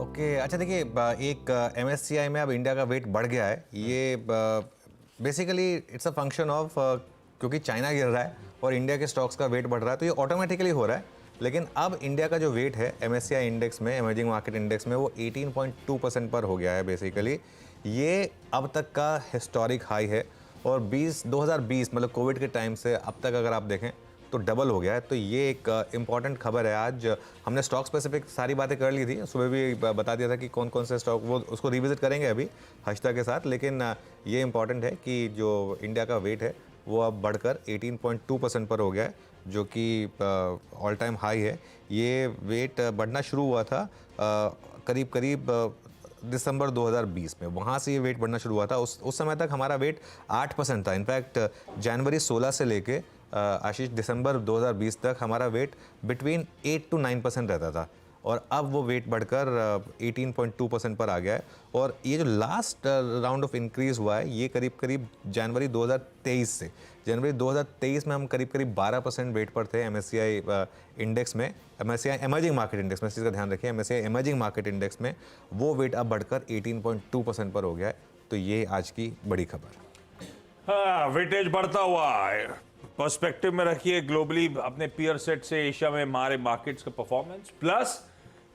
Okay अच्छा देखिए एक एमएससीआई में अब इंडिया का वेट बढ़ गया है। ये basically it's a function of क्योंकि चाइना गिर रहा है और इंडिया के स्टॉक्स का वेट बढ़ रहा है, तो ये ऑटोमेटिकली हो रहा है। लेकिन अब इंडिया का जो वेट है एमएससीआई इंडेक्स में, इमर्जिंग मार्केट इंडेक्स में, वो 18.2% पर हो गया है। बेसिकली ये अब तक का हिस्टोरिक हाई है और 2020 मतलब कोविड के टाइम से अब तक अगर आप देखें तो डबल हो गया है। तो ये एक इम्पॉर्टेंट खबर है। आज हमने स्टॉक स्पेसिफिक सारी बातें कर ली थी, सुबह भी बता दिया था कि कौन कौन से स्टॉक, वो उसको रिविजिट करेंगे अभी हर्षिता के साथ। लेकिन ये इम्पॉर्टेंट है कि जो इंडिया का वेट है वो अब बढ़कर 18.2% पर हो गया है, जो कि ऑल टाइम हाई है। ये वेट बढ़ना शुरू हुआ था करीब करीब दिसंबर 2020 में, वहाँ से ये वेट बढ़ना शुरू हुआ था। उस समय तक हमारा वेट 8% था। इनफैक्ट जनवरी 16 से लेके आशीष दिसंबर 2020 तक हमारा वेट बिटवीन 8 to 9% रहता था और अब वो वेट बढ़कर 18.2% पर आ गया है। और ये जो लास्ट राउंड ऑफ इंक्रीज़ हुआ है ये करीब करीब जनवरी 2023 से, जनवरी 2023 में हम करीब करीब 12% वेट पर थे एमएससीआई इंडेक्स में, एमएससीआई इमर्जिंग मार्केट इंडेक्स में। इस चीज़ का ध्यान रखिए, एमएससीआई इमर्जिंग मार्केट इंडेक्स में वो वेट अब बढ़कर 18.2% पर हो गया है। तो ये आज की बड़ी खबर। हाँ, वेटेज बढ़ता हुआ है। पर्सपेक्टिव में रखिए ग्लोबली अपने पीयर सेट से एशिया में हमारे मार्केट्स का परफॉर्मेंस, प्लस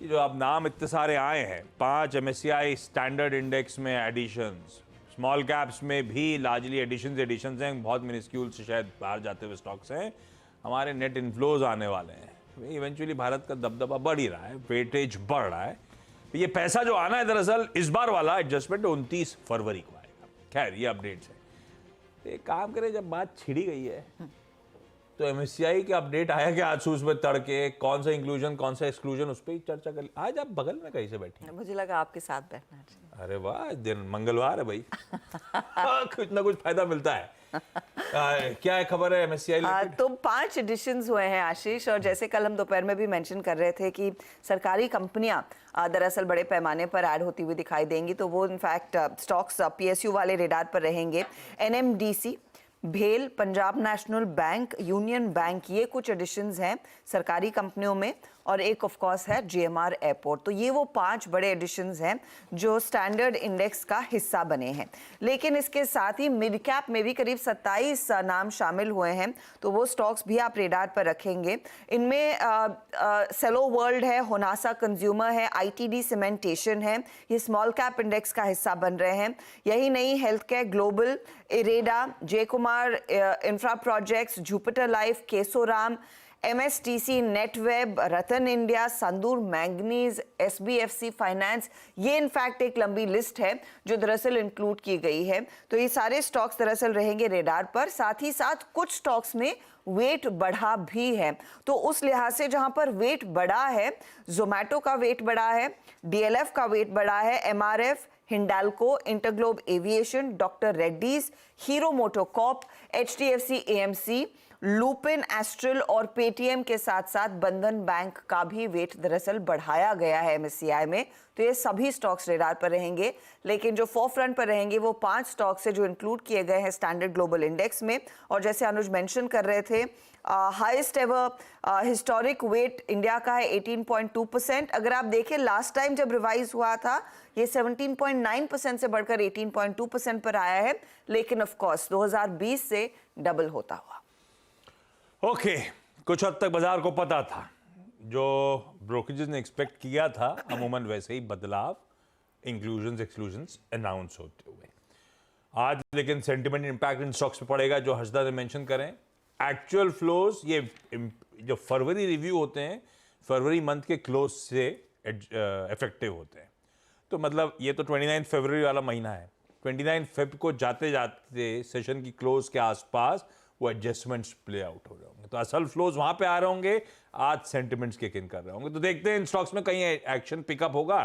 ये जो अब नाम इतने सारे आए हैं, 5 एमएससीआई स्टैंडर्ड इंडेक्स में एडिशंस, स्मॉल कैप्स में भी लार्जली एडिशंस हैं, बहुत मिनिस्क्यूल से शायद बाहर जाते हुए स्टॉक्स हैं। हमारे नेट इन्फ्लोज आने वाले हैं। इवेंचुअली भारत का दबदबा बढ़ ही रहा है, वेटेज बढ़ रहा है। ये पैसा जो आना है दरअसल इस बार वाला एडजस्टमेंट 29 फरवरी को आएगा। खैर ये अपडेट्स है। एक काम करें, जब बात छिड़ी गई है तो एमएससीआई के अपडेट आया कि आज उसमें तड़के कौन सा इंक्लूजन कौन सा एक्सक्लूजन, उस पर ही चर्चा कर। आज आप बगल में कहीं से बैठी? मुझे लगा आपके साथ बैठना चाहिए। अरे वाह, दिन मंगलवार है भाई। कुछ ना कुछ फायदा मिलता है। क्या है खबर है एमएससीआई? तो 5 एडिशंस हुए हैं आशीष, और जैसे कल हम दोपहर में भी मेंशन कर रहे थे कि सरकारी कंपनियां दरअसल बड़े पैमाने पर ऐड होती हुई दिखाई देंगी, तो वो इनफैक्ट स्टॉक्स पीएसयू वाले रेडार पर रहेंगे। एनएमडीसी, भेल, Punjab national bank, union bank, ये कुछ एडिशंस हैं सरकारी कंपनियों में, और एक ऑफ कोर्स है जीएमआर एयरपोर्ट। तो ये वो 5 बड़े एडिशंस हैं जो स्टैंडर्ड इंडेक्स का हिस्सा बने हैं। लेकिन इसके साथ ही मिड कैप में भी करीब 27 नाम शामिल हुए हैं, तो वो स्टॉक्स भी आप रेडार पर रखेंगे। इनमें सेलो वर्ल्ड है, होनासा कंज्यूमर है, आईटीडी सीमेंटेशन है, ये स्मॉल कैप इंडेक्स का हिस्सा बन रहे हैं। यही नहीं, health care global, IREDA, Jai Kumar infra projects, Jupiter life, Kesoram, MSTC, Netweb, Rattan India, Sandur manganese, SBFC finance, ये इनफैक्ट एक लंबी लिस्ट है जो दरअसल इंक्लूड की गई है। तो ये सारे स्टॉक्स दरअसल रहेंगे रेडार पर। साथ ही साथ कुछ स्टॉक्स में वेट बढ़ा भी है, तो उस लिहाज से जहां पर वेट बढ़ा है, जोमैटो का वेट बढ़ा है, डीएलएफ का वेट बढ़ा है, MRF, Hindalco, InterGlobe aviation, doctor Reddy's, hero MotoCorp, HDFC AMC, Lupin, astral और पेटीएम के साथ साथ बंधन बैंक का भी वेट दरअसल बढ़ाया गया है एमएससीआई में। तो ये सभी स्टॉक्स रेडार पर रहेंगे, लेकिन जो फोरफ्रंट पर रहेंगे वो 5 स्टॉक्स है जो इंक्लूड किए गए हैं स्टैंडर्ड ग्लोबल इंडेक्स में। और जैसे अनुज मेंशन कर रहे थे, highest ever historic weight India का है 18.2%। अगर आप देखें लास्ट टाइम जब रिवाइज हुआ था ये 17.9% से बढ़कर 18.2% पर आया है, लेकिन ऑफ कोर्स 2020 से डबल होता हुआ। ओके, कुछ हद तक बाजार को पता था, जो ब्रोकरेजेस ने एक्सपेक्ट किया था अमूमन वैसे ही बदलाव, इंक्लूजन्स एक्सक्लूजन्स अनाउंस होते हुए। आज लेकिन सेंटिमेंट इंपैक्ट इन स्टॉक्स पे पड़ेगा, जो हर्षदा ने मेंशन करें। एक्चुअल फ्लोज, ये जो फरवरी रिव्यू होते हैं फरवरी मंथ के क्लोज से इफेक्टिव होते हैं। तो मतलब ये तो 29 फरवरी वाला महीना है, 29 फेब को जाते जाते सेशन की क्लोज के आसपास वो एडजस्टमेंट्स प्ले आउट हो रहे होंगे, तो असल फ्लोज वहां पे आ रहे होंगे, आज सेंटिमेंट्स किक इन कर रहे होंगे। तो देखते हैं इन स्टॉक्स में कहीं एक्शन पिकअप होगा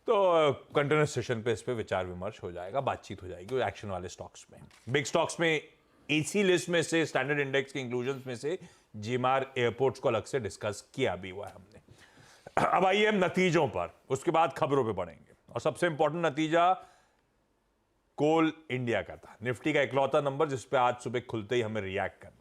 तो कंटिन्यूस सेशन पे इस पे विचार विमर्श हो जाएगा, बातचीत हो जाएगी एक्शन वाले स्टॉक्स में। बिग स्टॉक्स में इसी लिस्ट में से, स्टैंडर्ड इंडेक्स के इंक्लूजन में से जीएमआर एयरपोर्ट्स को अलग से डिस्कस किया भी हुआ है हमने। अब आइए हम नतीजों पर, उसके बाद खबरों पे बढ़ेंगे। और सबसे इंपॉर्टेंट नतीजा कोल इंडिया का था, निफ्टी का इकलौता नंबर जिस पे आज सुबह खुलते ही हमें रिएक्ट करना